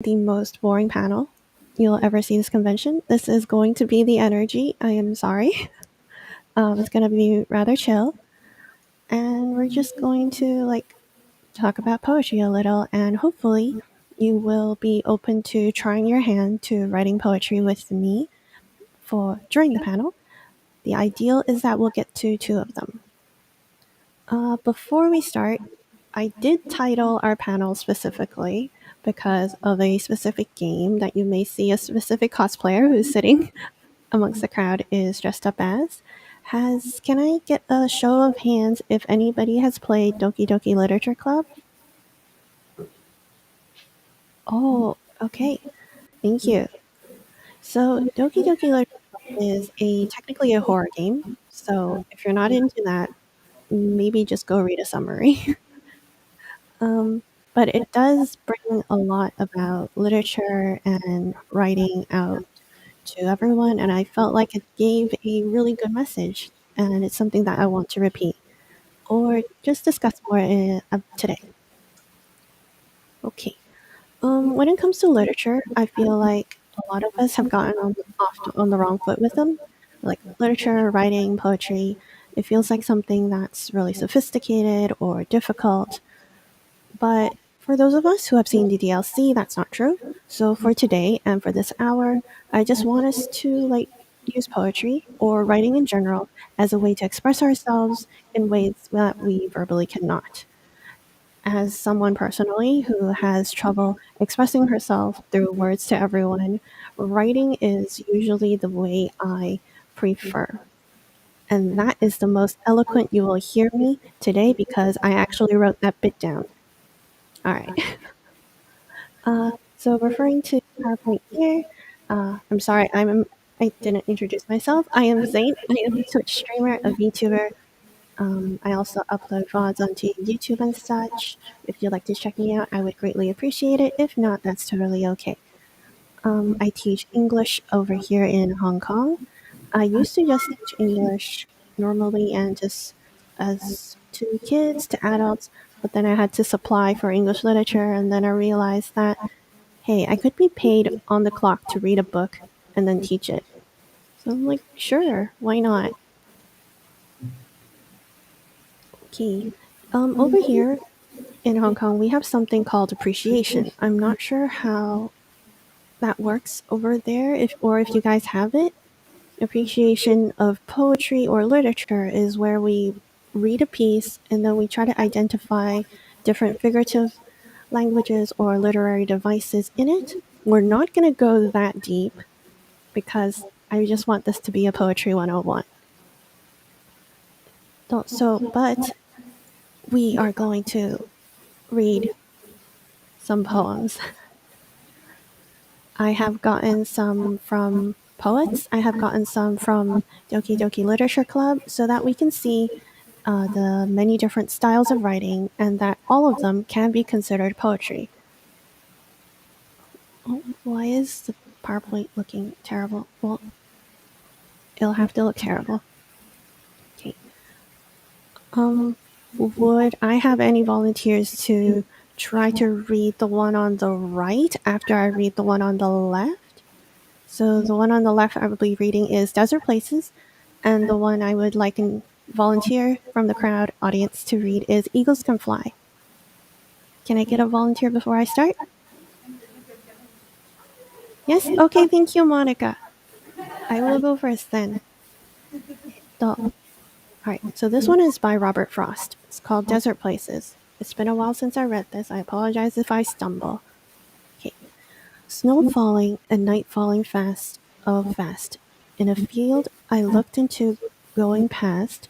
the most boring panel you'll ever see this convention. This is going to be the energy. I am sorry. It's going to be rather chill. And we're just going to talk about poetry a little, and hopefully you will be open to trying your hand to writing poetry with me for during the panel. The ideal is that we'll get to two of them. Before we start, I did title our panel specifically because of a specific game that you may see a specific cosplayer who's sitting amongst the crowd is dressed up as. Can I get a show of hands if anybody has played Doki Doki Literature Club? Oh, okay. Thank you. So Doki Doki Literature Club is a technically a horror game. So if you're not into that, maybe just go read a summary. Um, but it does bring a lot about literature and writing out to everyone, and I felt like it gave a really good message, and it's something that I want to repeat or just discuss more today. Okay. When it comes to literature, I feel like a lot of us have gotten on the wrong foot with them. Like literature, writing, poetry, it feels like something that's really sophisticated or difficult. But for those of us who have seen the DLC, that's not true. So for today and for this hour, I just want us to use poetry or writing in general as a way to express ourselves in ways that we verbally cannot. As someone personally who has trouble expressing herself through words to everyone, writing is usually the way I prefer. And that is the most eloquent you will hear me today because I actually wrote that bit down. All right. So referring to PowerPoint here, I'm sorry, I didn't introduce myself. I am Zane. I am a Twitch streamer, a VTuber. I also upload VODs onto YouTube and such. If you'd like to check me out, I would greatly appreciate it. If not, that's totally okay. I teach English over here in Hong Kong. I used to just teach English normally and just as to kids, to adults, but then I had to supply for English literature, and then I realized that hey, I could be paid on the clock to read a book and then teach it. So I'm like, sure, why not? Okay. Over here in Hong Kong, we have something called appreciation. I'm not sure how that works over there, if you guys have it. Appreciation of poetry or literature is where we read a piece and then we try to identify different figurative languages or literary devices in it. We're not going to go that deep because I just want this to be a poetry 101. But we are going to read some poems. I have gotten some from poets. I have gotten some from Doki Doki Literature Club so that we can see the many different styles of writing and that all of them can be considered poetry. Oh, why is the PowerPoint looking terrible? Well, it'll have to look terrible. Okay. Would I have any volunteers to try to read the one on the right after I read the one on the left? So the one on the left I will be reading is Desert Places, and the one I would like to volunteer from the crowd audience to read is Eagles Can Fly. Can I get a volunteer before I start? Yes? Okay, thank you, Monica. I will go first then. Alright, so this one is by Robert Frost. It's called Desert Places. It's been a while since I read this. I apologize if I stumble. Okay. Snow falling and night falling fast, oh fast. In a field I looked into going past,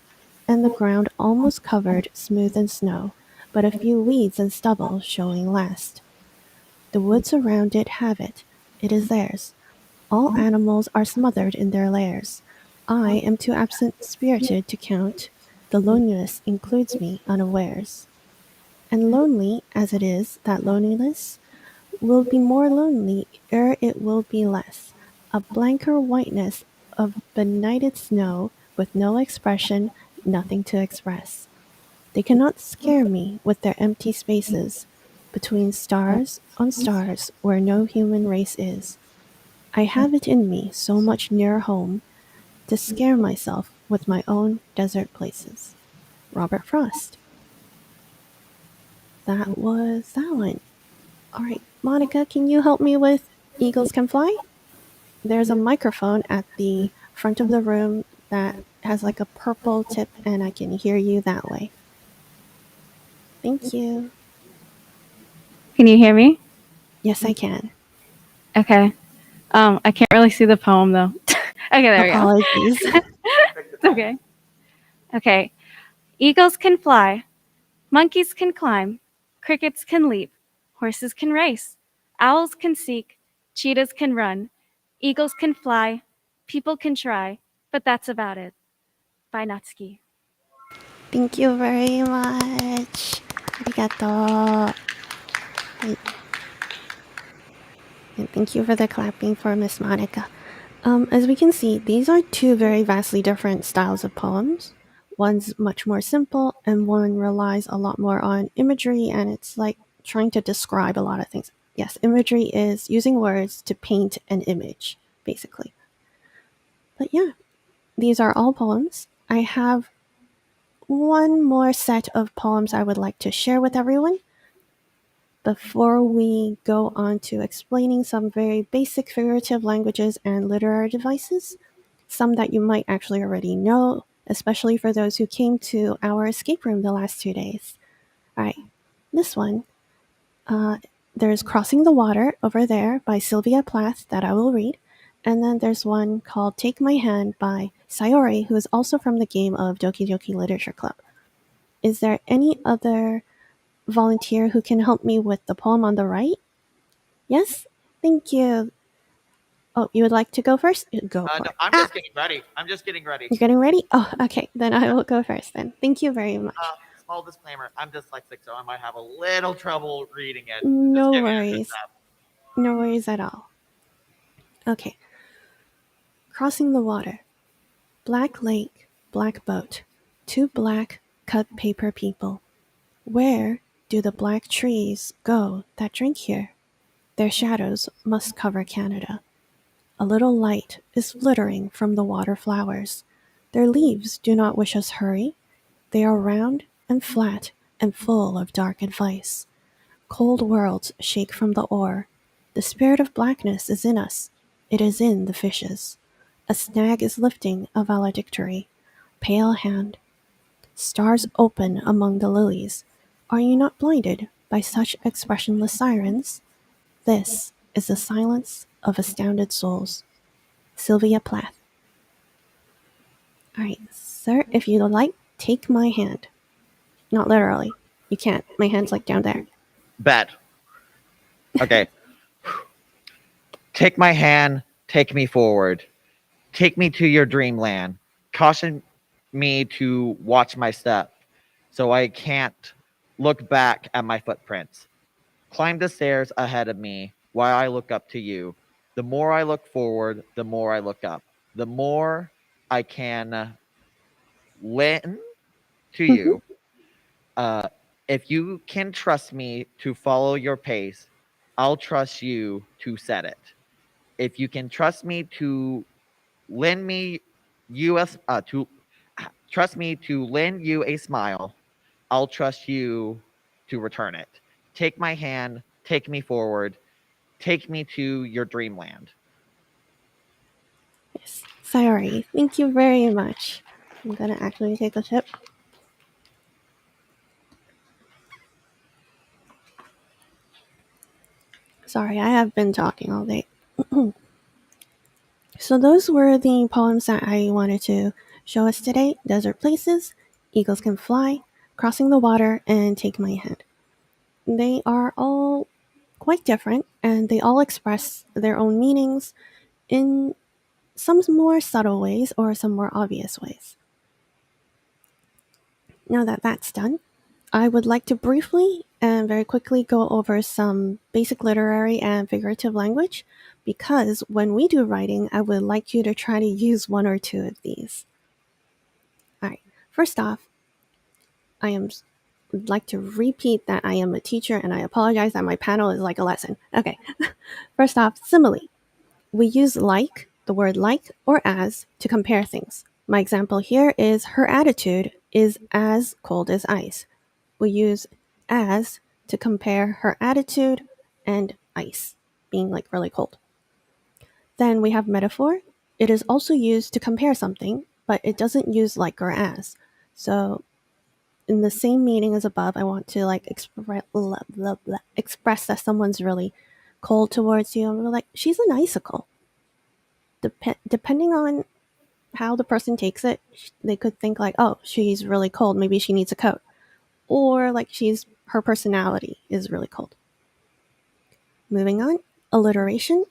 and the ground almost covered smooth in snow, but a few weeds and stubble showing last. The woods around it have it. It is theirs. All animals are smothered in their lairs. I am too absent-spirited to count. The loneliness includes me unawares. And lonely as it is, that loneliness will be more lonely ere it will be less. A blanker whiteness of benighted snow, with no expression, nothing to express. They cannot scare me with their empty spaces. Between stars on stars where no human race is, I have it in me so much nearer home to scare myself with my own desert places. Robert Frost. That was that one. All right, Monica, can you help me with Eagles Can Fly? There's a microphone at the front of the room that has like a purple tip, and I can hear you that way. Thank you. Can you hear me? Yes, I can. Okay. I can't really see the poem though. Okay, there we go. Apologies. It's okay. Okay. Eagles can fly, monkeys can climb, crickets can leap, horses can race, owls can seek, cheetahs can run, eagles can fly, people can try, but that's about it. Bye, Natsuki. Thank you very much. Arigato. And thank you for the clapping for Miss Monica. As we can see, these are two very vastly different styles of poems. One's much more simple, and one relies a lot more on imagery, and it's like trying to describe a lot of things. Yes, imagery is using words to paint an image, basically. But yeah, these are all poems. I have one more set of poems I would like to share with everyone before we go on to explaining some very basic figurative languages and literary devices, some that you might actually already know, especially for those who came to our escape room the last 2 days. All right, this one, uh, there's Crossing the Water over there by Sylvia Plath that I will read. And then there's one called Take My Hand by Sayori, who is also from the game of Doki Doki Literature Club. Is there any other volunteer who can help me with the poem on the right? Yes? Thank you. Oh, you would like to go first? Go for No, it. I'm just getting ready. I'm just getting ready. You're getting ready? Oh, okay. Then I will go first then. Thank you very much. Small disclaimer: I'm dyslexic, so I might have a little trouble reading it. Just No give me a heads worries. up. No worries at all. Okay. Crossing the water. Black lake, black boat. Two black cut paper people. Where do the black trees go that drink here? Their shadows must cover Canada. A little light is flittering from the water flowers. Their leaves do not wish us hurry. They are round and flat and full of dark advice. Cold worlds shake from the oar. The spirit of blackness is in us. It is in the fishes. A snag is lifting a valedictory. Pale hand. Stars open among the lilies. Are you not blinded by such expressionless sirens? This is the silence of astounded souls. Sylvia Plath. All right, sir, if you'd like, take my hand. Not literally. You can't. My hand's like down there. Bet. Okay. Take my hand. Take me forward. Take me to your dreamland. Caution me to watch my step, so I can't look back at my footprints. Climb the stairs ahead of me while I look up to you. The more I look forward, the more I look up. The more I can listen to Mm-hmm. you. Uh, if you can trust me to follow your pace, I'll trust you to set it. If you can trust me to lend me US to trust me to lend you a smile, I'll trust you to return it. Take my hand, take me forward, take me to your dreamland. Yes. Sorry. Thank you very much. I'm gonna actually take a sip. Sorry, I have been talking all day. So those were the poems that I wanted to show us today. Desert Places, Eagles Can Fly, Crossing the Water, and Take My Hand. They are all quite different, and they all express their own meanings in some more subtle ways or some more obvious ways. Now that that's done, I would like to briefly and very quickly go over some basic literary and figurative language because when we do writing, I would like you to try to use one or two of these. All right, first off, I am would like to repeat that I am a teacher and I apologize that my panel is like a lesson. Okay, first off, simile. We use like, the word like, or as to compare things. My example here is her attitude is as cold as ice. We use as to compare her attitude and ice being like really cold. Then we have metaphor. It is also used to compare something, but it doesn't use like or as. So in the same meaning as above, I want to like express that someone's really cold towards you. I'm like, she's an icicle. Depending on how the person takes it, they could think like, oh, she's really cold. Maybe she needs a coat. Or like her personality is really cold. Moving on, alliteration.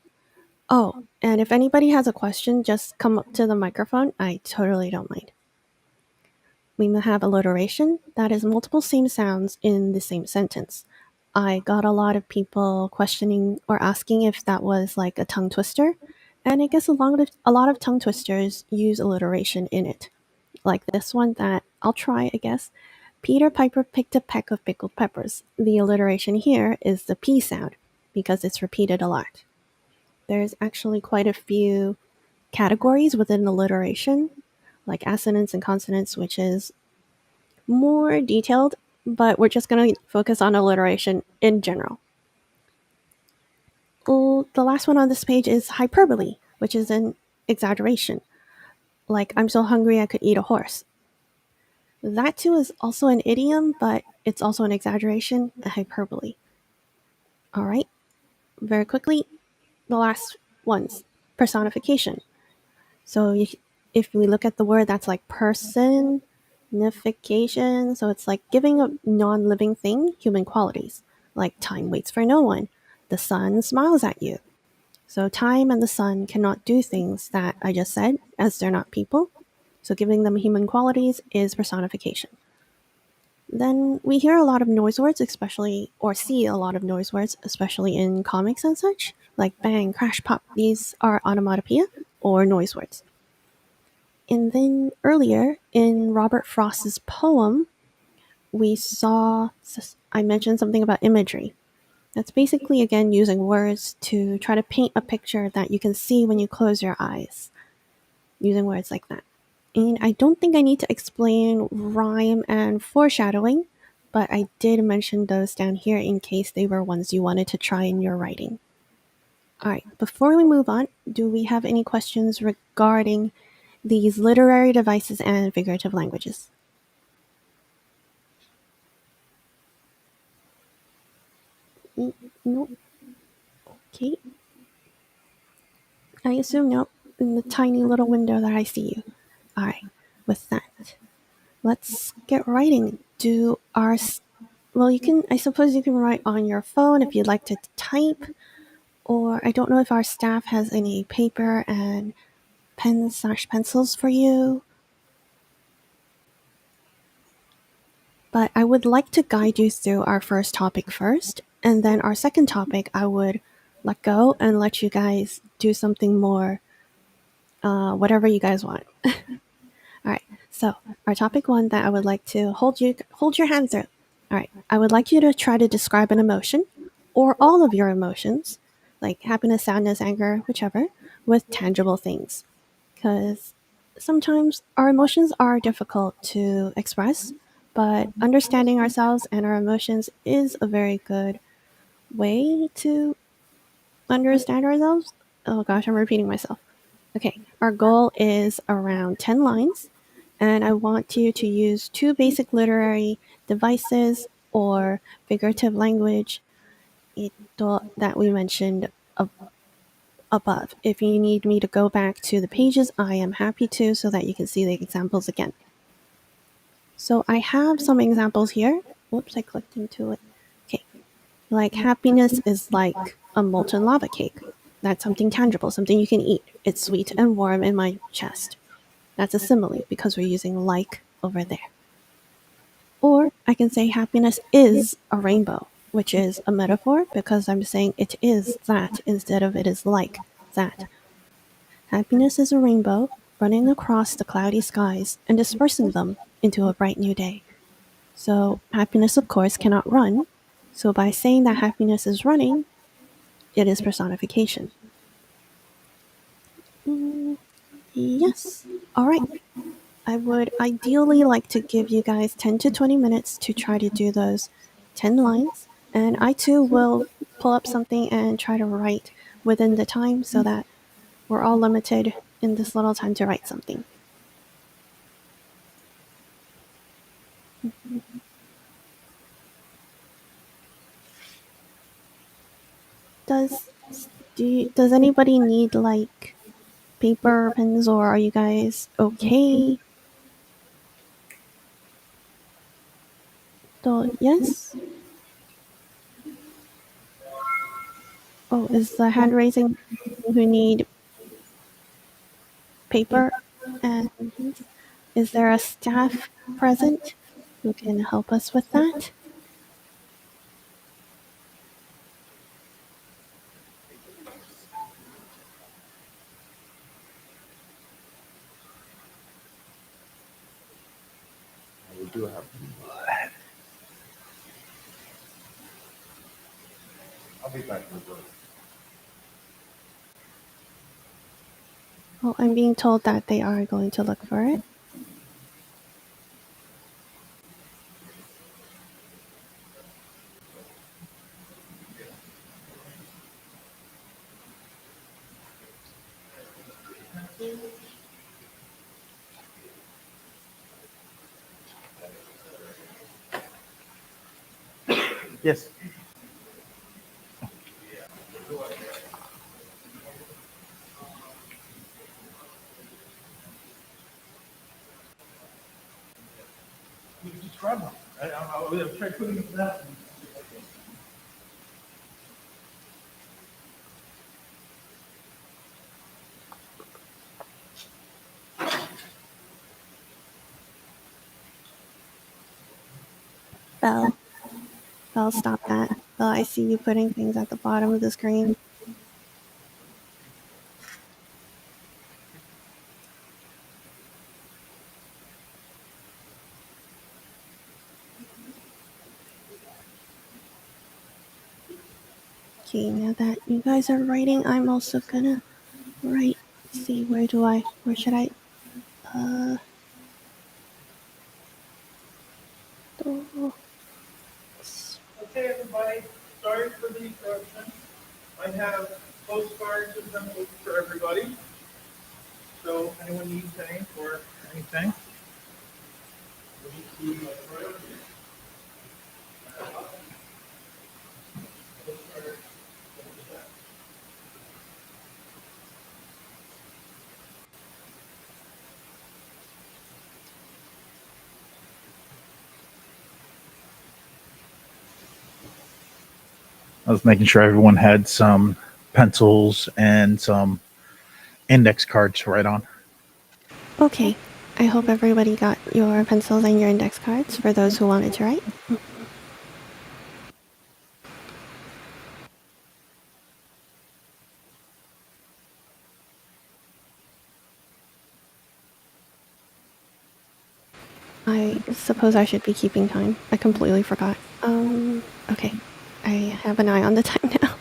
Oh, and if anybody has a question, just come up to the microphone. I totally don't mind. We have alliteration, that is multiple same sounds in the same sentence. I got a lot of people questioning or asking if that was like a tongue twister, and I guess a lot of tongue twisters use alliteration in it. Like this one that I'll try, I guess. Peter Piper picked a peck of pickled peppers. The alliteration here is the P sound because it's repeated a lot. There's actually quite a few categories within alliteration, like assonance and consonants, which is more detailed, but we're just going to focus on alliteration in general. The last one on this page is hyperbole, which is an exaggeration. Like, I'm so hungry I could eat a horse. That too is also an idiom, but it's also an exaggeration, a hyperbole. All right, very quickly, the last ones, personification. So if we look at the word, that's like personification. So it's like giving a non-living thing human qualities, like time waits for no one. The sun smiles at you. So time and the sun cannot do things that I just said, as they're not people. So giving them human qualities is personification. Then we hear a lot of noise words, especially, or see a lot of noise words, especially in comics and such, like bang, crash, pop. These are onomatopoeia or noise words. And then earlier in Robert Frost's poem, I mentioned something about imagery. That's basically, again, using words to try to paint a picture that you can see when you close your eyes, using words like that. And I don't think I need to explain rhyme and foreshadowing, but I did mention those down here in case they were ones you wanted to try in your writing. All right, before we move on, do we have any questions regarding these literary devices and figurative languages? No. Okay. I assume no. In the tiny little window that I see you. All right. With that, let's get writing. Well, you can. I suppose you can write on your phone if you'd like to type, or I don't know if our staff has any paper and pens/pencils for you. But I would like to guide you through our first topic first, and then our second topic I would let go and let you guys do something more, whatever you guys want. All right. So our topic one that I would like to hold your hand through. All right. I would like you to try to describe an emotion, or all of your emotions, like happiness, sadness, anger, whichever, with tangible things, because sometimes our emotions are difficult to express, but understanding ourselves and our emotions is a very good way to understand ourselves. Oh gosh, I'm repeating myself. Okay, our goal is around 10 lines, and I want you to use two basic literary devices or figurative language that we mentioned above. If you need me to go back to the pages, I am happy to so that you can see the examples again. So I have some examples here. Whoops, I clicked into it. Okay. Like happiness is like a molten lava cake. That's something tangible, something you can eat. It's sweet and warm in my chest. That's a simile because we're using like over there. Or I can say happiness is a rainbow, which is a metaphor because I'm saying it is that instead of it is like that. Happiness is a rainbow running across the cloudy skies and dispersing them into a bright new day. So happiness, of course, cannot run. So by saying that happiness is running, it is personification. Yes. All right. I would ideally like to give you guys 10 to 20 minutes to try to do those 10 lines. And I too will pull up something and try to write within the time so that we're all limited in this little time to write something. Does does anybody need like paper, pens, or are you guys okay? Yes? Oh, is the hand raising who need paper? And is there a staff present who can help us with that? I'll be back in the room. Well, I'm being told that they are going to look for it. Yes. You can just grab one. I'm trying putting it down. Belle. Belle, stop that. Belle, I see you putting things at the bottom of the screen. Okay, now that you guys are writing, I'm also gonna write. Let's see, where should I? Uh, oh, Okay, everybody. Sorry for the interruption. I have postcards assembled for everybody. So, anyone needs any or anything? I was making sure everyone had some pencils and some index cards to write on. okay. I hope everybody got your pencils and your index cards for those who wanted to write. I suppose I should be keeping time. I completely forgot. Okay. I have an eye on the time now.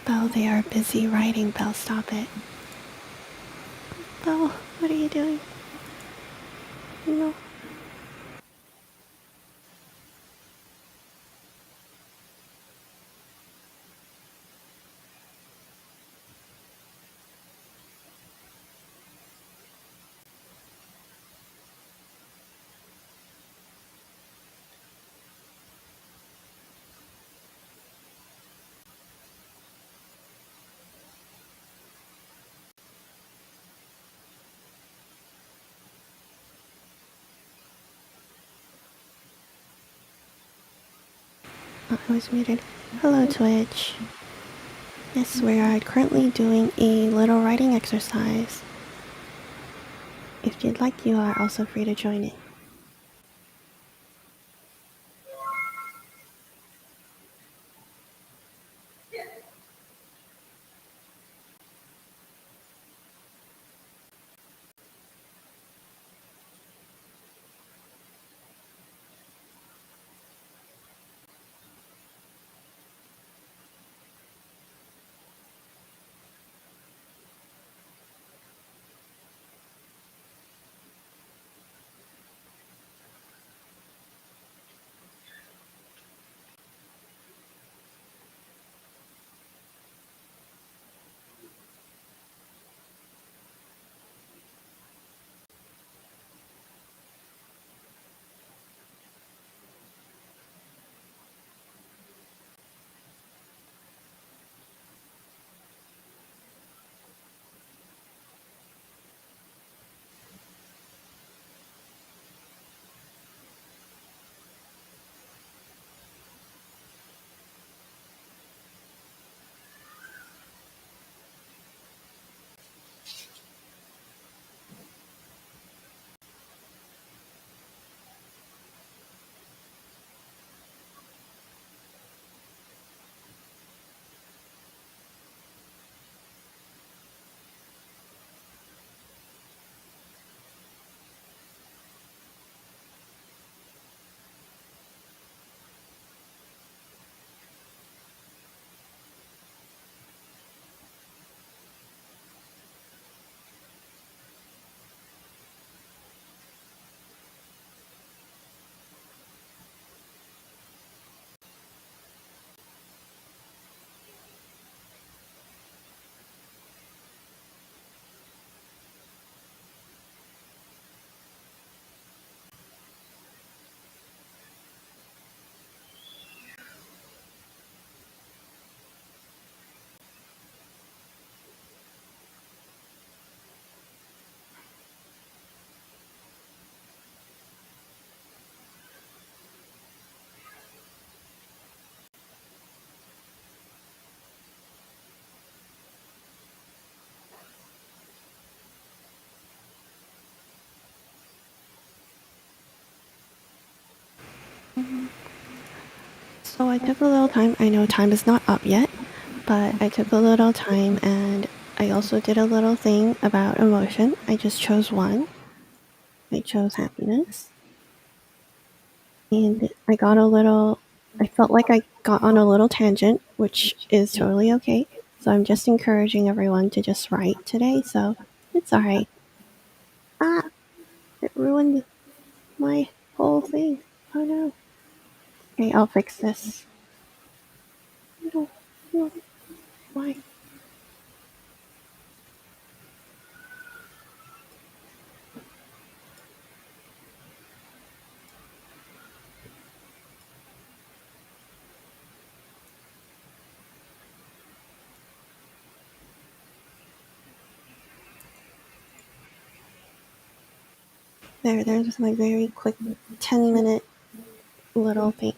Belle, they are busy writing. Belle, stop it. Belle, what are you doing? No. Oh, I was muted. Hello, Twitch. Yes, we are currently doing a little writing exercise. If you'd like, you are also free to join in. So I took a little time. I know time is not up yet, but I took a little time and I also did a little thing about emotion. I just chose one. I chose happiness. And I felt like I got on a little tangent, which is totally okay. So I'm just encouraging everyone to just write today. So it's alright. Ah, it ruined my whole thing. Oh no. Okay, I'll fix this. No, no, why? There's my very quick 10-minute little thing.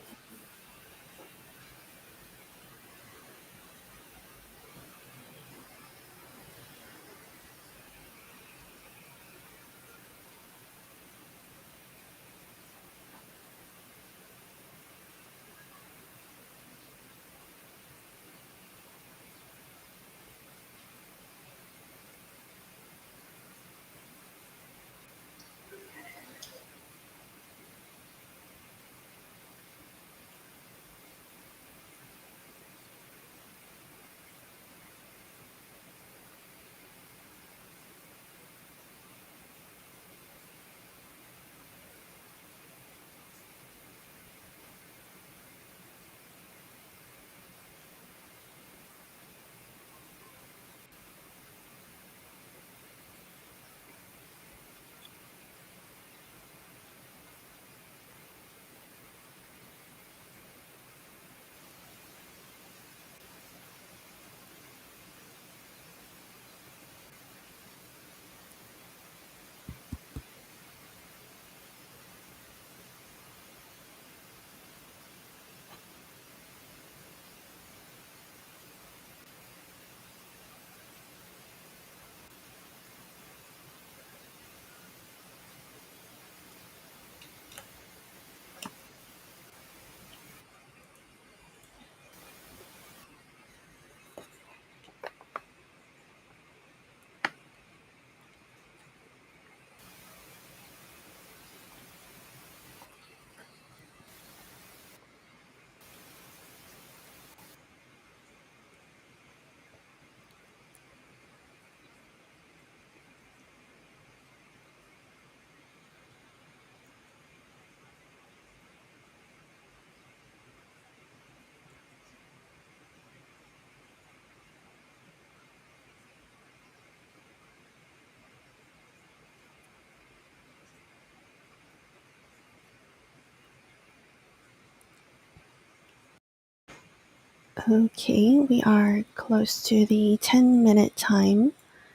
Okay, we are close to the 10-minute time.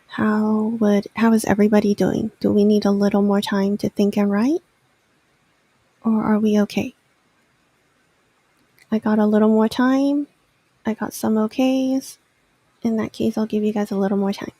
How is everybody doing? Do we need a little more time to think and write? Or are we okay? I got a little more time. I got some okays. In that case, I'll give you guys a little more time.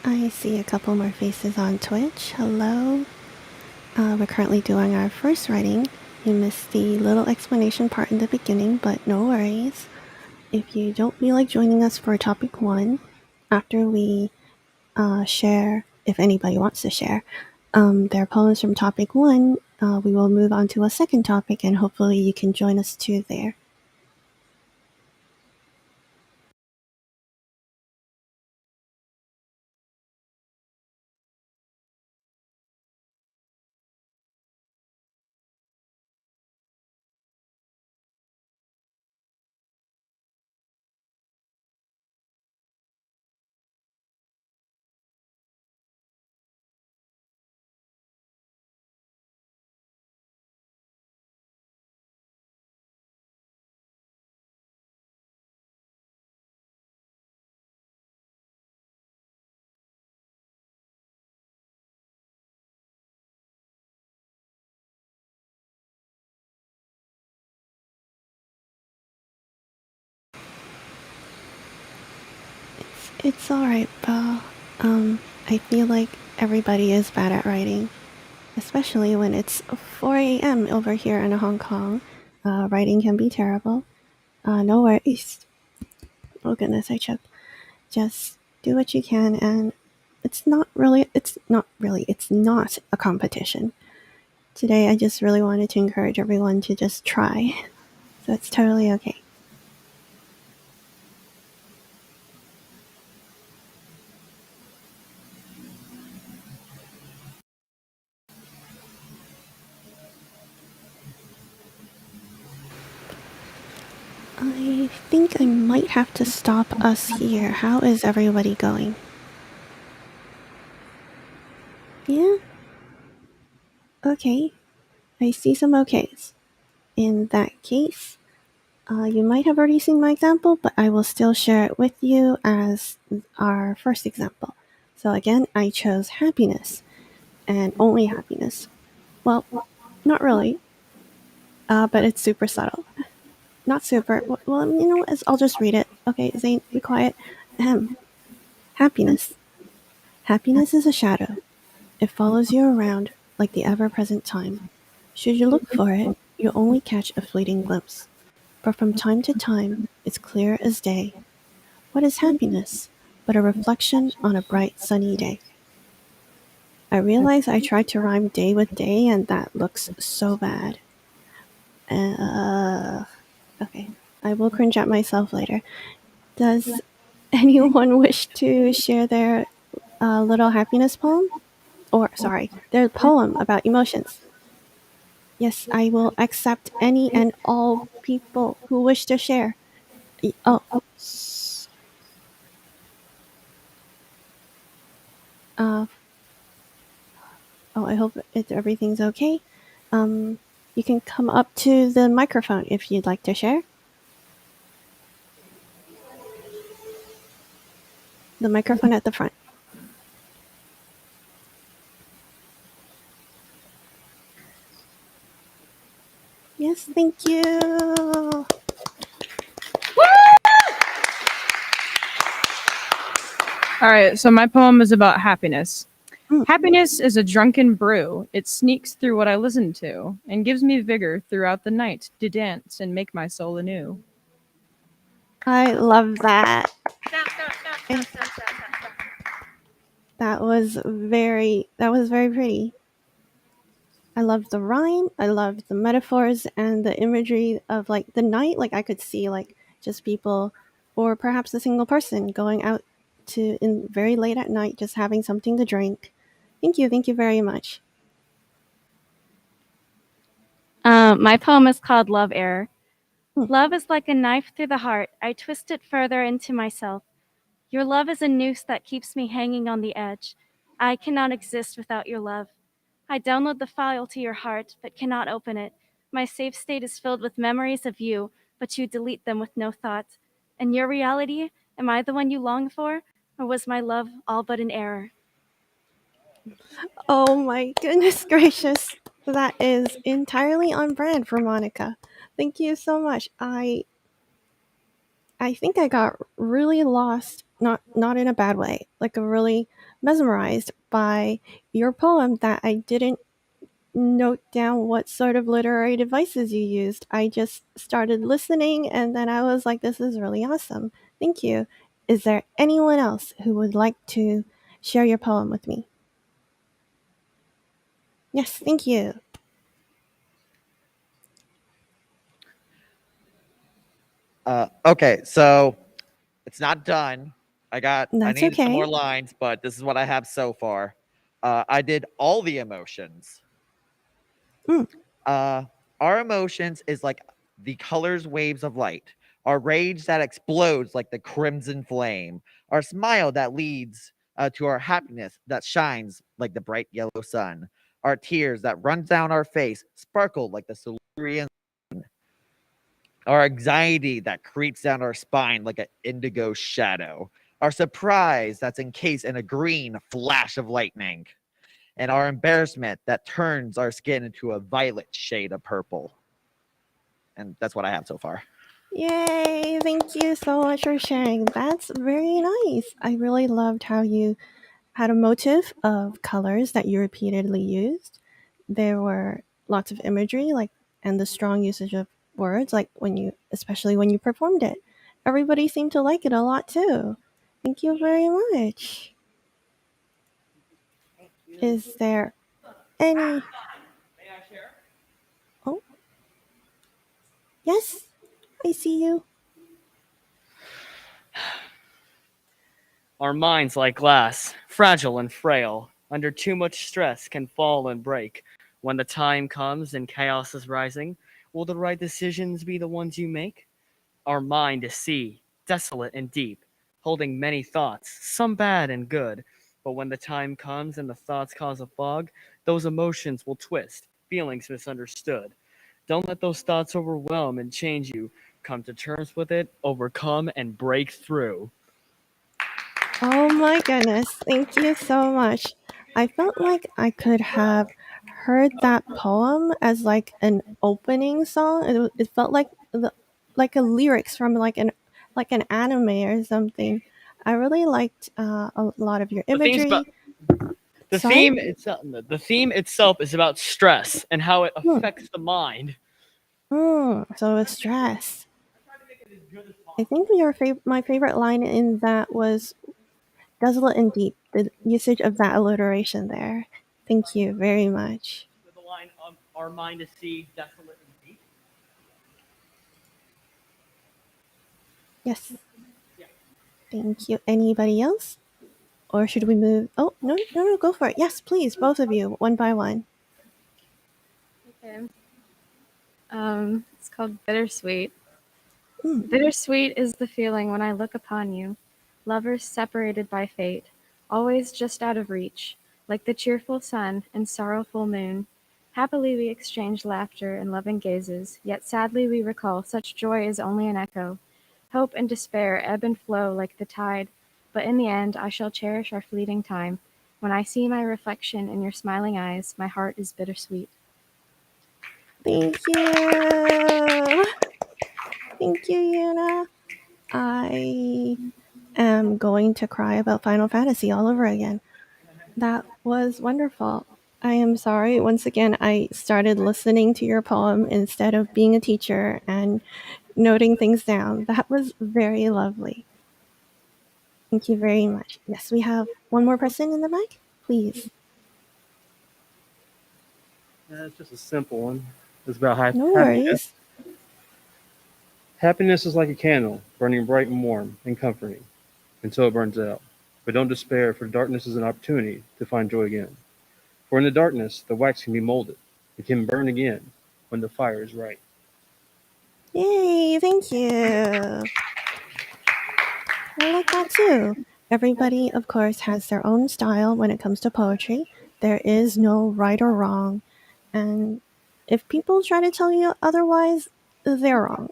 I see a couple more faces on Twitch. Hello. We're currently doing our first writing. You missed the little explanation part in the beginning, but no worries. If you don't feel like joining us for topic 1, after we share, if anybody wants to share, their poems from topic 1, we will move on to a second topic, and hopefully you can join us too there. It's alright, Bo. I feel like everybody is bad at writing, especially when it's 4 a.m. over here in Hong Kong. Writing can be terrible. No worries. Oh goodness, I choked. Just do what you can, and it's not a competition. Today, I just really wanted to encourage everyone to just try. So it's totally okay. I think I might have to stop us here. How is everybody going? Yeah? Okay. I see some okays. In that case, you might have already seen my example, but I will still share it with you as our first example. So again, I chose happiness and only happiness. Well, not really, but it's super subtle. Not super. Well, you know, I'll just read it. Okay, Zane, be quiet. Happiness. Happiness is a shadow. It follows you around like the ever present time. Should you look for it, you'll only catch a fleeting glimpse. But from time to time, it's clear as day. What is happiness but a reflection on a bright sunny day? I realize I tried to rhyme day with day and that looks so bad. Okay, I will cringe at myself later. Does anyone wish to share their little happiness poem? Or, sorry, their poem about emotions? Yes, I will accept any and all people who wish to share. Oh, uh, I hope everything's okay. Um, you can come up to the microphone if you'd like to share. The microphone at the front. Yes, thank you. All right, so my poem is about happiness. Mm. Happiness is a drunken brew. It sneaks through what I listen to and gives me vigor throughout the night to dance and make my soul anew. I love that. That was very pretty. I loved the rhyme. I loved the metaphors and the imagery of like the night. Like I could see like just people, or perhaps a single person going out to in very late at night, just having something to drink. Thank you very much. My poem is called Love Error. Hmm. Love is like a knife through the heart. I twist it further into myself. Your love is a noose that keeps me hanging on the edge. I cannot exist without your love. I download the file to your heart, but cannot open it. My safe state is filled with memories of you, but you delete them with no thought. In your reality, am I the one you long for, or was my love all but an error? Oh my goodness gracious. That is entirely on brand for Monica. Thank you so much. I think I got really lost, not in a bad way, like a really mesmerized by your poem that I didn't note down what sort of literary devices you used. I just started listening and then I was like, this is really awesome. Thank you. Is there anyone else who would like to share your poem with me? Yes, thank you. Okay, so it's not done. I That's need some more okay. lines, but this is what I have so far. I did all the emotions. Mm. Our emotions is like the colors waves of light. Our rage that explodes like the crimson flame. Our smile that leads to our happiness that shines like the bright yellow sun. Our tears that run down our face sparkle like the Silurian. Our anxiety that creeps down our spine like an indigo shadow. Our surprise that's encased in a green flash of lightning. And our embarrassment that turns our skin into a violet shade of purple. And that's what I have so far. Yay! Thank you so much for sharing. That's very nice. I really loved how you had a motive of colors that you repeatedly used. There were lots of imagery, like, and the strong usage of words, like when you, especially when you performed it. Everybody seemed to like it a lot too. Thank you very much. Is there any? Oh, yes, I see you. Our minds like glass, fragile and frail, under too much stress can fall and break. When the time comes and chaos is rising, will the right decisions be the ones you make? Our mind is sea, desolate and deep, holding many thoughts, some bad and good. But when the time comes and the thoughts cause a fog, those emotions will twist, feelings misunderstood. Don't let those thoughts overwhelm and change you. Come to terms with it, overcome, and break through. Oh my goodness. Thank you so much. I felt like I could have heard that poem as like an opening song. It felt like like a lyrics from like an anime or something. I really liked a lot of your The theme's about imagery. the Sorry? theme itself. The theme itself is about stress and how it Hmm. affects the mind. So it's stress. I think my favorite line in that was desolate and deep. The usage of that alliteration there. Thank you very much. The line, "Our mind is sea, desolate and deep." Yes. Thank you. Anybody else? Or should we move? Oh, no, no, no, go for it. Yes, please, both of you, one by one. Okay. It's called Bittersweet. Mm. Bittersweet is the feeling when I look upon you, lovers separated by fate, always just out of reach, like the cheerful sun and sorrowful moon. Happily we exchange laughter and loving gazes, yet sadly we recall such joy is only an echo. Hope and despair ebb and flow like the tide, but in the end I shall cherish our fleeting time. When I see my reflection in your smiling eyes, my heart is bittersweet. Thank you. Thank you, Yuna. I am going to cry about Final Fantasy all over again. That was wonderful. I am sorry. Once again, I started listening to your poem instead of being a teacher and noting things down. That was very lovely. Thank you very much. Yes, we have one more person in the mic, please. Yeah, it's just a simple one. It's about No happiness. worries. Happiness is like a candle, burning bright and warm and comforting until it burns out. But don't despair, for darkness is an opportunity to find joy again. For in the darkness, the wax can be molded. It can burn again when the fire is right. Yay, thank you. I like that too. Everybody, of course, has their own style when it comes to poetry. There is no right or wrong. And if people try to tell you otherwise, they're wrong.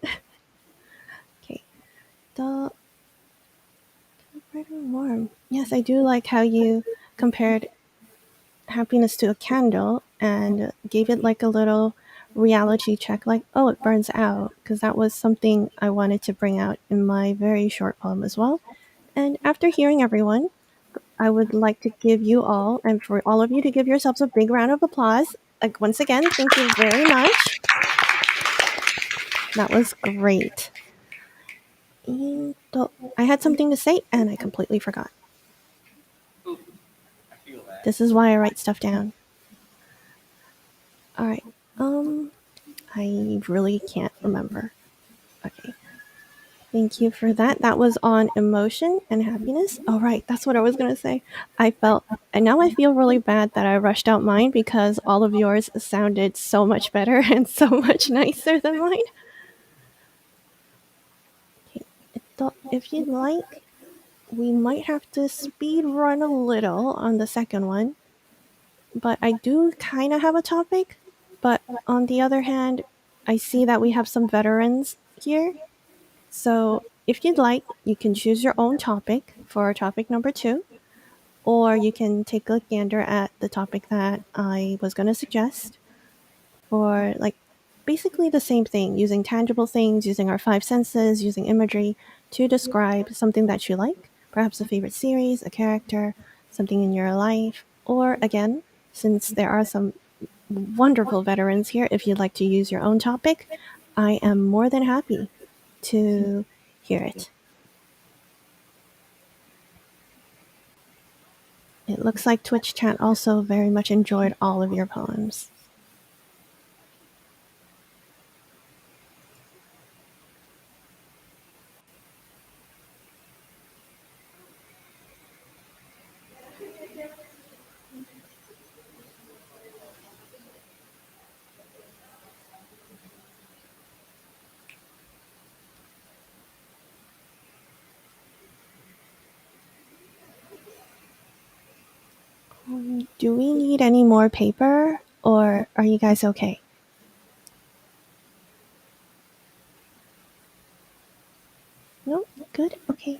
Okay. The bright and warm. Yes, I do like how you compared happiness to a candle and gave it like a little reality check, like, oh, it burns out, because that was something I wanted to bring out in my very short poem as well. And after hearing everyone, I would like to give you all, and for all of you to give yourselves a big round of applause. Like, once again, thank you very much. That was great. And I had something to say, and I completely forgot. This is why I write stuff down. All right. I really can't remember. Okay. Thank you for that. That was on emotion and happiness. Oh, right. That's what I was going to say. And now I feel really bad that I rushed out mine because all of yours sounded so much better and so much nicer than mine. Okay. If you'd like, we might have to speed run a little on the second one, but I do kind of have a topic. But on the other hand, I see that we have some veterans here. So if you'd like, you can choose your own topic for topic number 2, or you can take a gander at the topic that I was going to suggest, or like basically the same thing, using tangible things, using our five senses, using imagery to describe something that you like, perhaps a favorite series, a character, something in your life, or again, since there are some wonderful veterans here, if you'd like to use your own topic, I am more than happy to hear it. It looks like Twitch chat also very much enjoyed all of your poems. Do we need any more paper? Or are you guys okay? No? Good? Okay.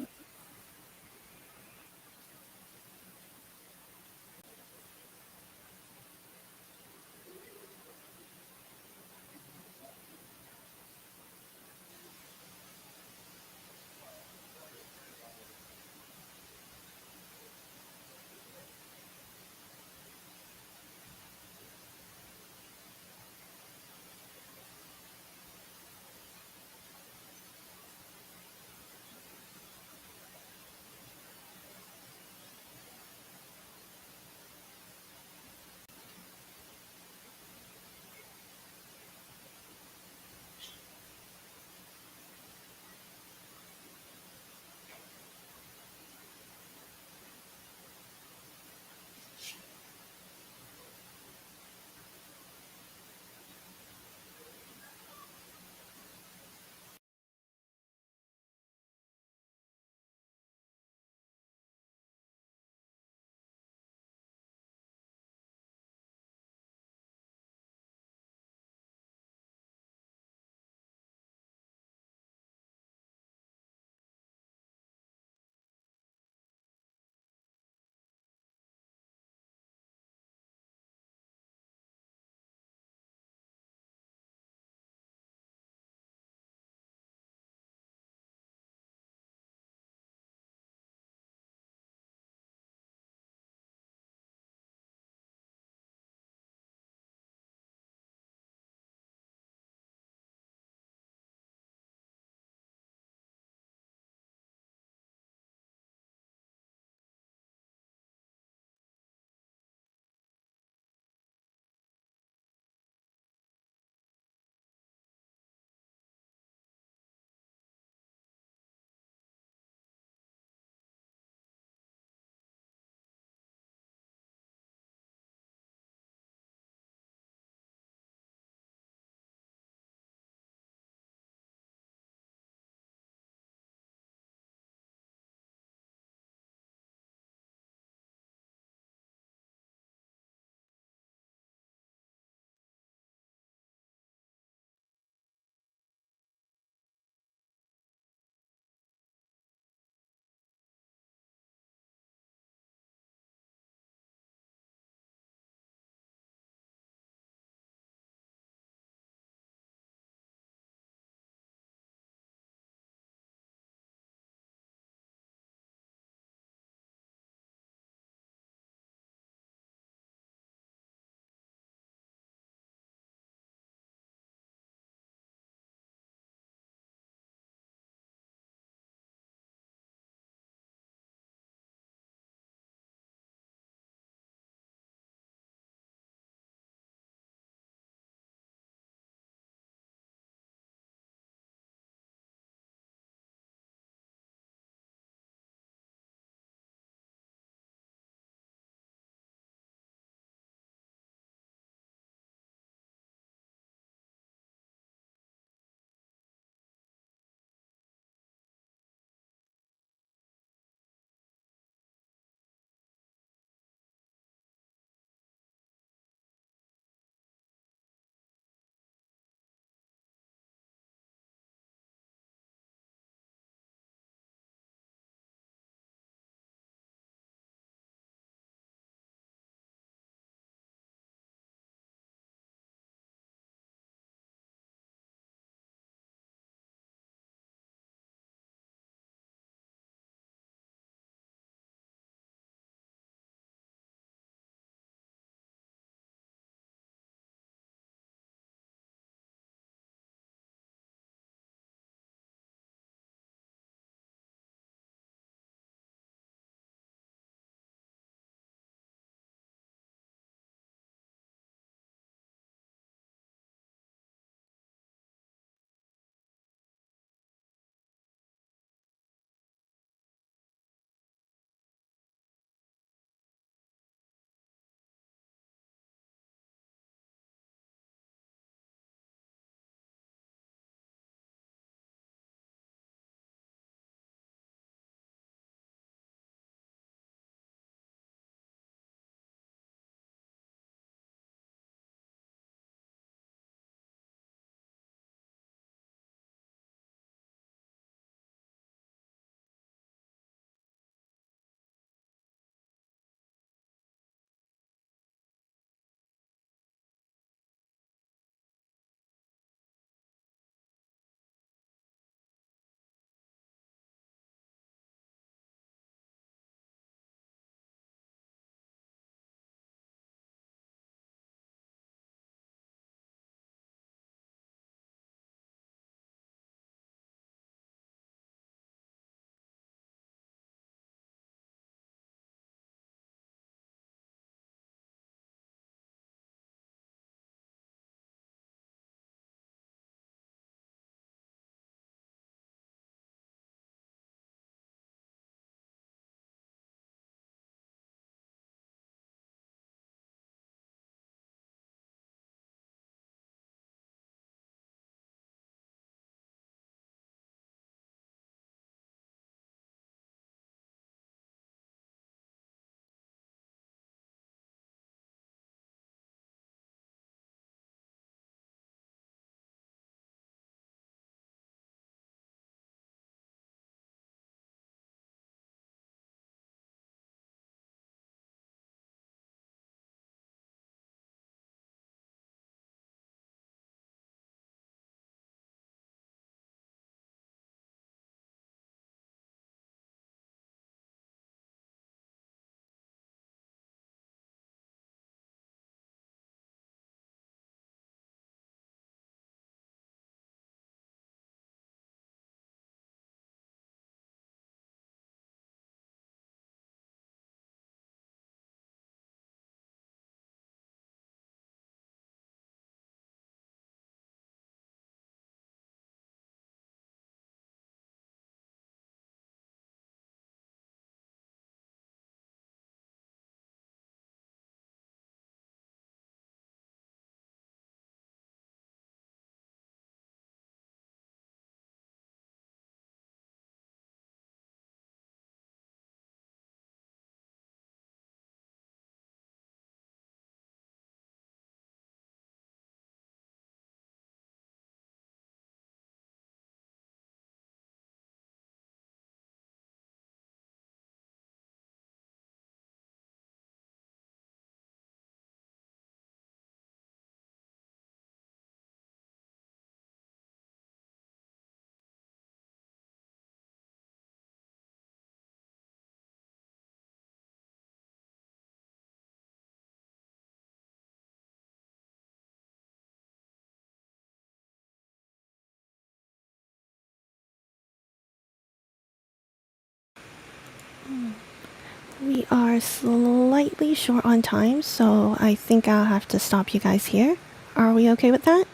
We are slightly short on time, so I think I'll have to stop you guys here. Are we okay with that?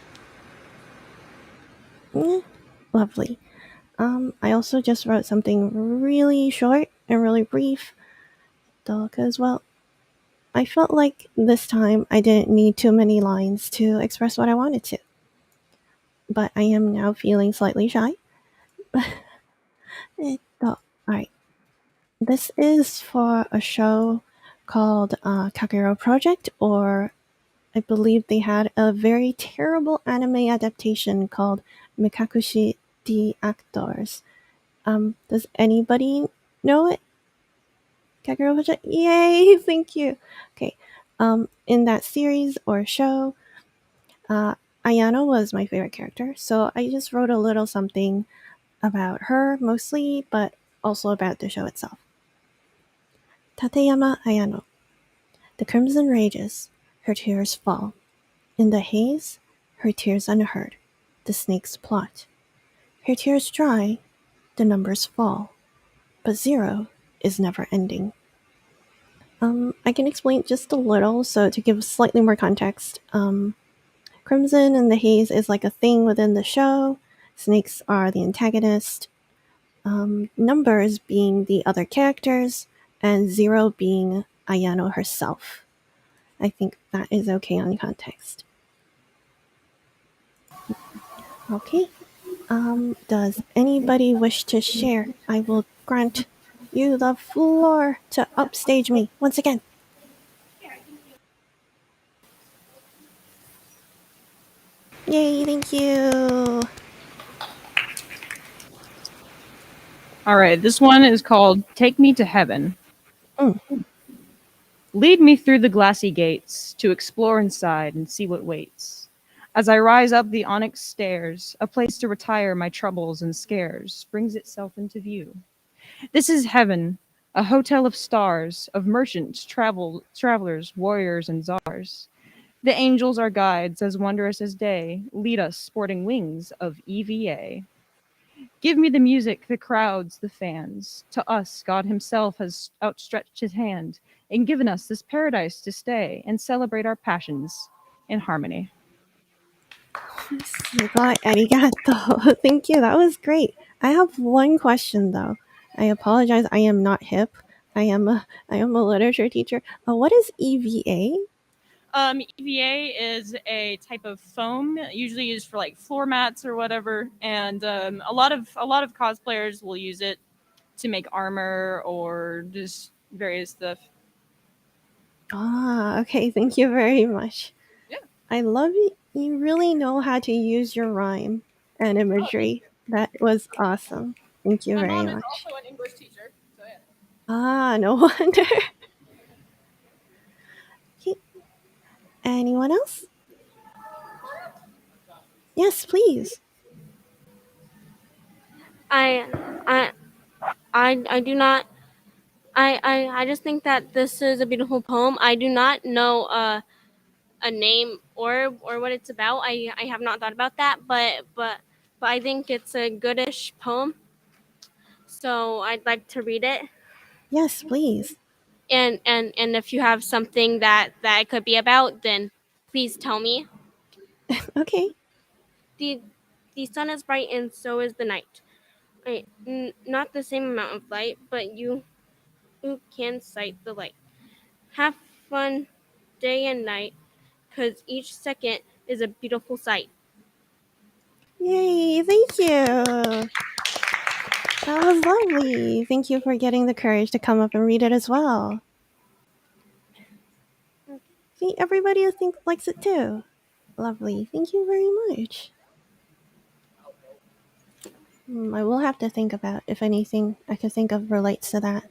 Yeah, lovely. I also just wrote something really short and really brief, because, well, I felt like this time I didn't need too many lines to express what I wanted to. But I am now feeling slightly shy. Alright. This is for a show called Kagero Project, or I believe they had a very terrible anime adaptation called Mikakushi the Actors. Does anybody know it? Kagero Project? Yay! Thank you. Okay. In that series or show, Ayano was my favorite character, so I just wrote a little something about her mostly, but also about the show itself. Tateyama Ayano. The crimson rages, her tears fall. In the haze, her tears unheard. The snakes plot. Her tears dry, the numbers fall. But zero is never ending. I can explain just a little, so to give slightly more context. Crimson and the haze is like a thing within the show. Snakes are the antagonist. Numbers being the other characters, and zero being Ayano herself. I think that is okay on context. Okay. Does anybody wish to share? I will grant you the floor to upstage me once again. Yay, thank you. All right, this one is called Take Me to Heaven. Mm. Lead me through the glassy gates to explore inside and see what waits. As I rise up the onyx stairs, a place to retire my troubles and scares brings itself into view. This is heaven, a hotel of stars, of merchants, travelers, warriors, and czars. The angels are guides as wondrous as day, lead us sporting wings of EVA. Give me the music, the crowds, the fans. To us, God Himself has outstretched His hand and given us this paradise to stay and celebrate our passions in harmony. Arigato. Thank you. That was great. I have one question though. I apologize. I am not hip. I am a literature teacher. What is EVA? EVA is a type of foam usually used for like floor mats or whatever, and a lot of cosplayers will use it to make armor or just various stuff. Okay. Thank you very much. Yeah. I love it. You really know how to use your rhyme and imagery. That was awesome. Thank you My very mom is much. also an English teacher, so yeah. No wonder. Okay, anyone else? Yes, please. I I I do not. I just think that this is a beautiful poem. I do not know a name or what it's about. I have not thought about that, but I think it's a goodish poem. So I'd like to read it. Yes, please. And if you have something that it could be about, then please tell me. Okay. The the sun is bright and so is the night. Not the same amount of light, but you can sight the light. Have fun day and night, 'cause each second is a beautiful sight. Yay, thank you. That was lovely. Thank you for getting the courage to come up and read it as well. See, everybody I think likes it too. Lovely. Thank you very much. I will have to think about if anything I could think of relates to that.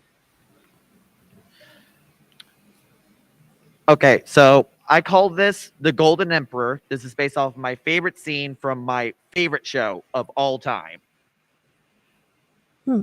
Okay, so I call this the Golden Emperor. This is based off of my favorite scene from my favorite show of all time. Hmm.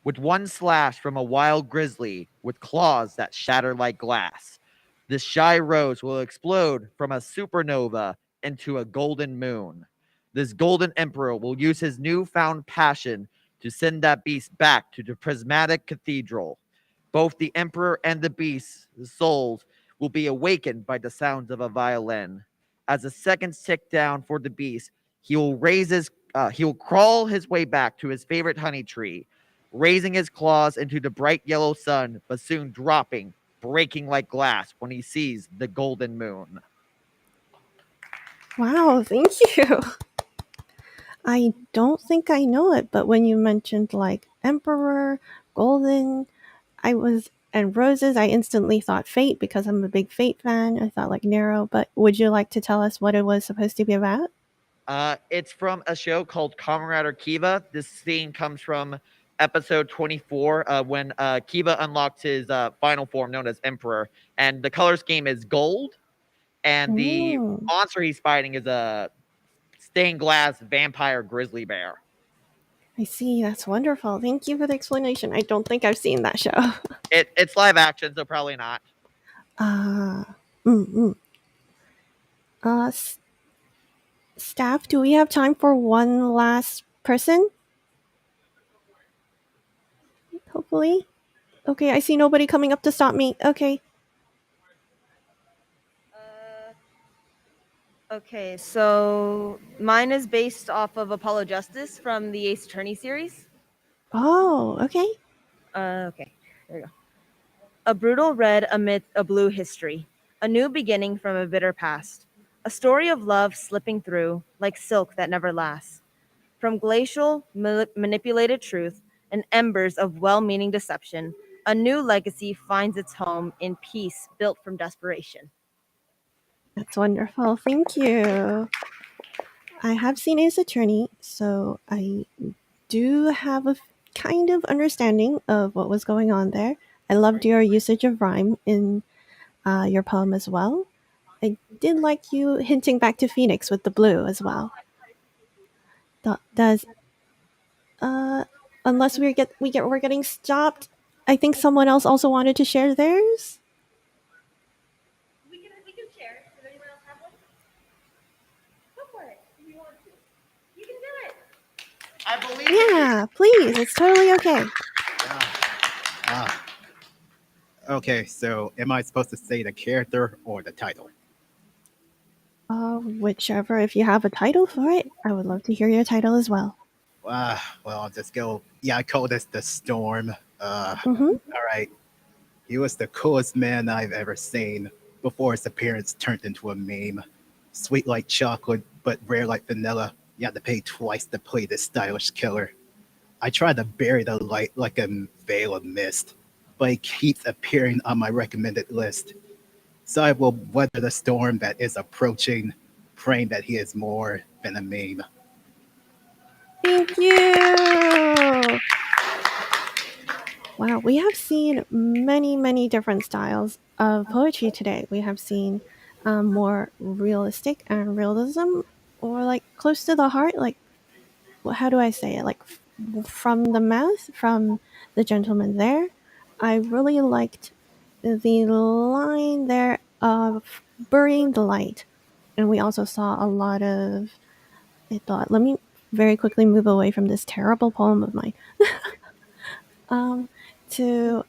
With one slash from a wild grizzly with claws that shatter like glass, this shy rose will explode from a supernova into a golden moon. This golden emperor will use his newfound passion to send that beast back to the prismatic cathedral. Both the Emperor and the beast's souls will be awakened by the sounds of a violin. As the seconds tick down for the beast, he'll crawl his way back to his favorite honey tree, raising his claws into the bright yellow sun, but soon dropping, breaking like glass when he sees the golden moon. Wow, thank you. I don't think I know it, but when you mentioned like Emperor, Golden, and Roses, I instantly thought Fate because I'm a big Fate fan. I thought like Nero, but would you like to tell us what it was supposed to be about? It's from a show called Kamen Rider Kiba. This scene comes from episode 24 when Kiba unlocks his final form known as Emperor. And the color scheme is gold. And the Mm, monster he's fighting is a stained glass vampire grizzly bear. I see. That's wonderful. Thank you for the explanation. I don't think I've seen that show. It's live action, so probably not. Uh, mm, mm. Uh, Staff, do we have time for one last person? Hopefully. Okay, I see nobody coming up to stop me. Okay. Okay, so mine is based off of Apollo Justice from the Ace Attorney series. Oh, okay. Okay, there you go. A brutal red amid a blue history, a new beginning from a bitter past, a story of love slipping through like silk that never lasts. From glacial, manipulated truth and embers of well meaning deception, a new legacy finds its home in peace built from desperation. That's wonderful. Thank you. I have seen Ace Attorney, so I do have a kind of understanding of what was going on there. I loved your usage of rhyme in your poem as well. I did like you hinting back to Phoenix with the blue as well. Does unless we're getting stopped, I think someone else also wanted to share theirs. We can share. Does anyone else have one? Go for it. If you want to. You can do it. I believe Yeah, please. It's totally okay. Okay, so am I supposed to say the character or the title? Whichever. If you have a title for it, I would love to hear your title as well. Well, I'll just go. Yeah, I call this the Storm. Mm-hmm. All right. He was the coolest man I've ever seen before his appearance turned into a meme. Sweet like chocolate, but rare like vanilla. You had to pay twice to play this stylish killer. I tried to bury the light like a veil of mist, but he keeps appearing on my recommended list. So I will weather the storm that is approaching, praying that he is more than a meme. Thank you. Wow, we have seen many, many different styles of poetry today. We have seen more realistic and realism, or like close to the heart. Like, how do I say it? Like from the mouth, from the gentleman there. I really liked the line there of burying the light, and we also saw a lot of. I thought, let me very quickly move away from this terrible poem of mine. To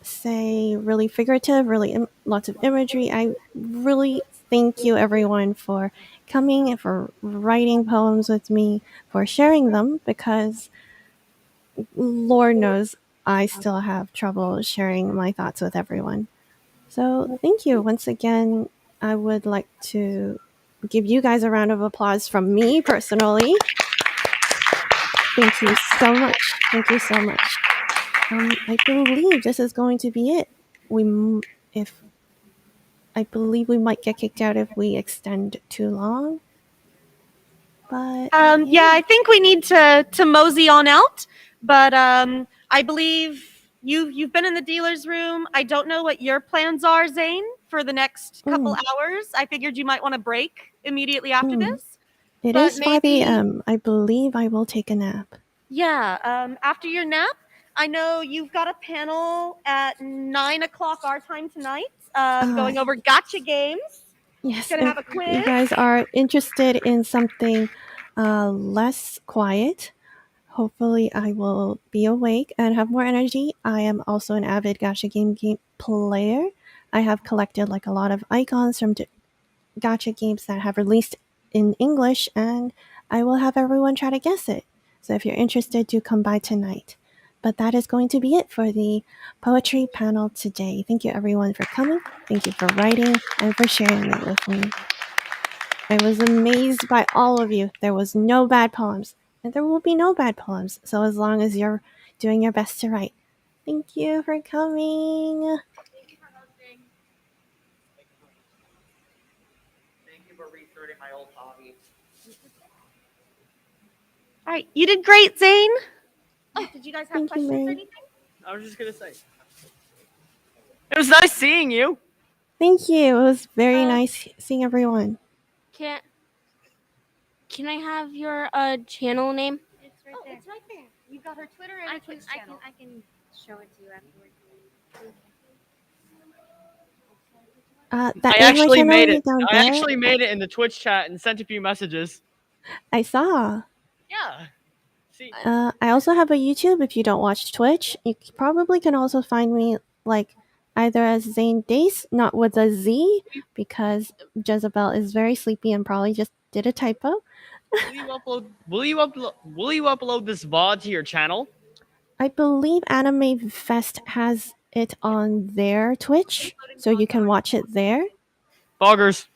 say really figurative, really lots of imagery. I really thank you everyone for coming and for writing poems with me, for sharing them, because Lord knows I still have trouble sharing my thoughts with everyone. So thank you once again. I would like to give you guys a round of applause from me personally. Thank you so much. Thank you so much. I believe this is going to be it. I believe we might get kicked out if we extend too long. But Yeah, I think we need to mosey on out. But I believe you've been in the dealer's room. I don't know what your plans are, Zane, for the next couple hours. I figured you might want to break immediately after this. It But is 5 a.m. I believe I will take a nap. Yeah, after your nap, I know you've got a panel at 9 o'clock our time tonight, going over gotcha games. Yes, Gonna have a quiz. you guys are interested in something less quiet, Hopefully, I will be awake and have more energy. I am also an avid gacha game player. I have collected like a lot of icons from gacha games that have released in English, and I will have everyone try to guess it. So if you're interested, do come by tonight. But that is going to be it for the poetry panel today. Thank you everyone for coming. Thank you for writing and for sharing it with me. I was amazed by all of you. There was no bad poems, and there will be no bad poems. So as long as you're doing your best to write. Thank you for coming. Thank you for restarting my old hobby. All right, you did great, Zane. Oh, did you guys have Thank you, questions or May. anything? I was just gonna say. It was nice seeing you. Thank you. It was very nice seeing everyone. Can I have your channel name? It's right there. It's right there. You got her Twitter and her Twitch channel. I can show it to you afterwards. That I is my actually channel made right it. down I there. actually made it in the Twitch chat and sent a few messages. I saw. Yeah. See. I also have a YouTube if you don't watch Twitch. You probably can also find me like either as Zane Dace, not with a Z, because Jezebel is very sleepy and probably just did a typo. Will you upload this VOD to your channel? I believe Animefest has it on their Twitch, so you can watch it there. Boggers.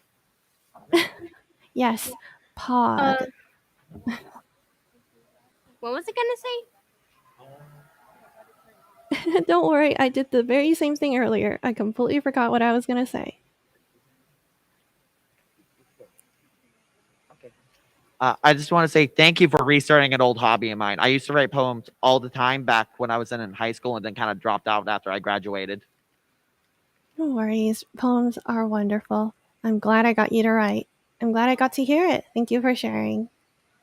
Yes, Pog. What was it gonna say? Don't worry, I did the very same thing earlier. I completely forgot what I was gonna say. I just want to say thank you for restarting an old hobby of mine. I used to write poems all the time back when I was in high school and then kind of dropped out after I graduated. No worries. Poems are wonderful. I'm glad I got you to write. I'm glad I got to hear it. Thank you for sharing.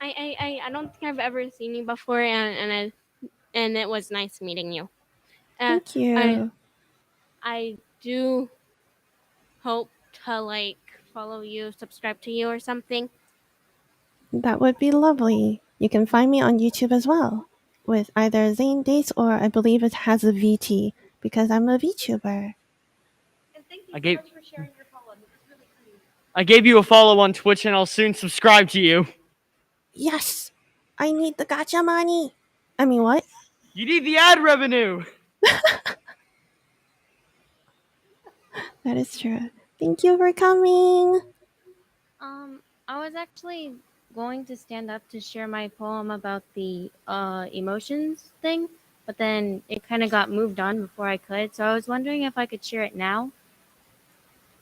I don't think I've ever seen you before, and it was nice meeting you. Thank you. I do hope to like follow you, subscribe to you or something. That would be lovely. You can find me on YouTube as well, with either Zane Dates or I believe it has a VT, because I'm a VTuber. I gave you a follow on Twitch and I'll soon subscribe to you. Yes! I need the gacha money! I mean, what? You need the ad revenue! That is true. Thank you for coming! I was actually going to stand up to share my poem about the emotions thing, but then it kind of got moved on before I could. So I was wondering if I could share it now.